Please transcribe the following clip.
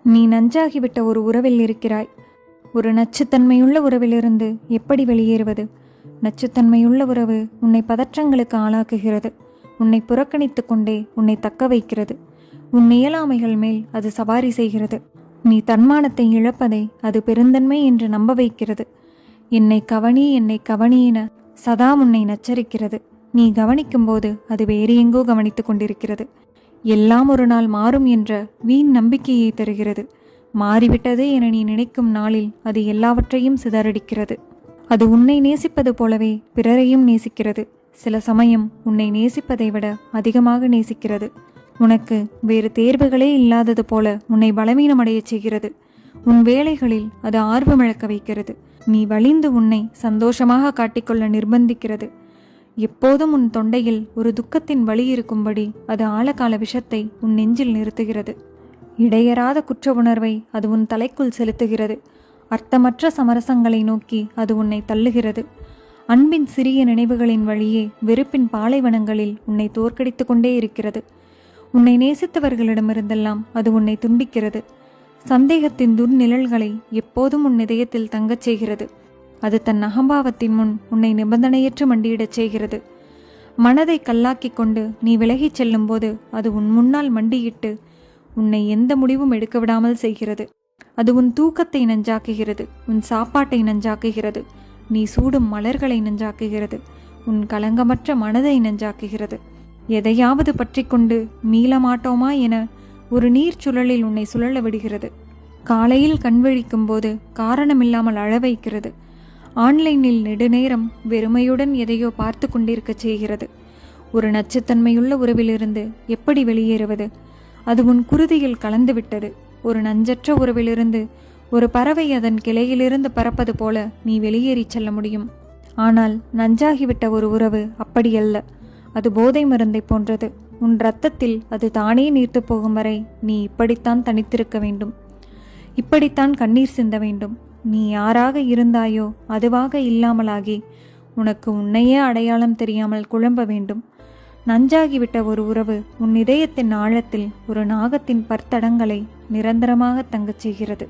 நீ நஞ்சாகிவிட்ட ஒரு உறவில் இருக்கிறாய். ஒரு நச்சுத்தன்மையுள்ள உறவிலிருந்து எப்படி வெளியேறுவது? நச்சுத்தன்மையுள்ள உறவு உன்னை பதற்றங்களுக்கு ஆளாக்குகிறது. உன்னை புறக்கணித்து கொண்டே உன்னை தக்க வைக்கிறது. உன் இயலாமைகள் மேல் அது சவாரி செய்கிறது. நீ தன்மானத்தை இழப்பதை அது பெருந்தன்மை என்று நம்ப வைக்கிறது. என்னை கவனி, என்னை கவனி என சதா உன்னை நச்சரிக்கிறது. நீ கவனிக்கும்போது அது வேறு எங்கோ கவனித்து கொண்டிருக்கிறது. எல்லாம் ஒரு நாள் மாறும் என்ற வீண் நம்பிக்கையை தருகிறது. மாறிவிட்டது என நீ நினைக்கும் நாளில் அது எல்லாவற்றையும் சிதறடிக்கிறது. அது உன்னை நேசிப்பது போலவே பிறரையும் நேசிக்கிறது. சில சமயம் உன்னை நேசிப்பதை விட அதிகமாக நேசிக்கிறது. உனக்கு வேறு தேர்வுகளே இல்லாதது போல உன்னை பலவீனமடையச் செய்கிறது. உன் வேலைகளில் அது ஆர்வமிழக்க வைக்கிறது. நீ வலிந்து உன்னை சந்தோஷமாக காட்டிக்கொள்ள நிர்பந்திக்கிறது. எப்போதும் உன் தொண்டையில் ஒரு துக்கத்தின் வலி இருக்கும்படி அது ஆழகால விஷத்தை உன் நெஞ்சில் நிறுத்துகிறது. இடையறாத குற்ற உணர்வை அது உன் தலைக்குள் செலுத்துகிறது. அர்த்தமற்ற சமரசங்களை நோக்கி அது உன்னை தள்ளுகிறது. அன்பின் சிறிய நினைவுகளின் வழியே வெறுப்பின் பாலைவனங்களில் உன்னை தோற்கடித்து கொண்டே இருக்கிறது. உன்னை நேசித்தவர்களிடமிருந்தெல்லாம் அது உன்னை துண்டிக்கிறது. சந்தேகத்தின் துர்நிழல்களை எப்போதும் உன் இதயத்தில் தங்கச் செய்கிறது. அது தன் அகம்பாவத்தின் முன் உன்னை நிபந்தனையற்று மண்டியிடச் செய்கிறது. மனதை கல்லாக்கிக் கொண்டு நீ விலகிச் செல்லும் போது அது உன் முன்னால் மண்டியிட்டு உன்னை எந்த முடிவும் எடுக்க விடாமல் செய்கிறது. அது உன் தூக்கத்தை நஞ்சாக்குகிறது. உன் சாப்பாட்டை நஞ்சாக்குகிறது. நீ சூடும் மலர்களை நஞ்சாக்குகிறது. உன் கலங்கமற்ற மனதை நஞ்சாக்குகிறது. எதையாவது பற்றி கொண்டு மீள மாட்டோமா என ஒரு நீர் சுழலில் உன்னை சுழல விடுகிறது. காலையில் கண்விழிக்கும் போது காரணமில்லாமல் அழ வைக்கிறது. ஆன்லைனில் நெடுநேரம் வெறுமையுடன் எதையோ பார்த்து கொண்டிருக்கச் செய்கிறது. ஒரு நச்சுத்தன்மையுள்ள உறவிலிருந்து எப்படி வெளியேறுவது? அது உன் குருதியில் கலந்துவிட்டது. ஒரு நஞ்சற்ற உறவிலிருந்து ஒரு பறவை அதன் கிளையிலிருந்து பறப்பது போல நீ வெளியேறி செல்ல முடியும். ஆனால் நஞ்சாகிவிட்ட ஒரு உறவு அப்படியல்ல. அது போதை மருந்தை போன்றது. உன் இரத்தத்தில் அது தானே நீர்த்து போகும் வரை நீ இப்படித்தான் தனித்திருக்க வேண்டும். இப்படித்தான் கண்ணீர் சிந்த வேண்டும். நீ யாராக இருந்தாயோ அதுவாக இல்லாமலாகி உனக்கு உன்னையே அடையாளம் தெரியாமல் குழம்ப வேண்டும். நஞ்சாகிவிட்ட ஒரு உறவு உன் இதயத்தின் ஆழத்தில் ஒரு நாகத்தின் பற்தடங்களை நிரந்தரமாக தங்கச் செய்கிறது.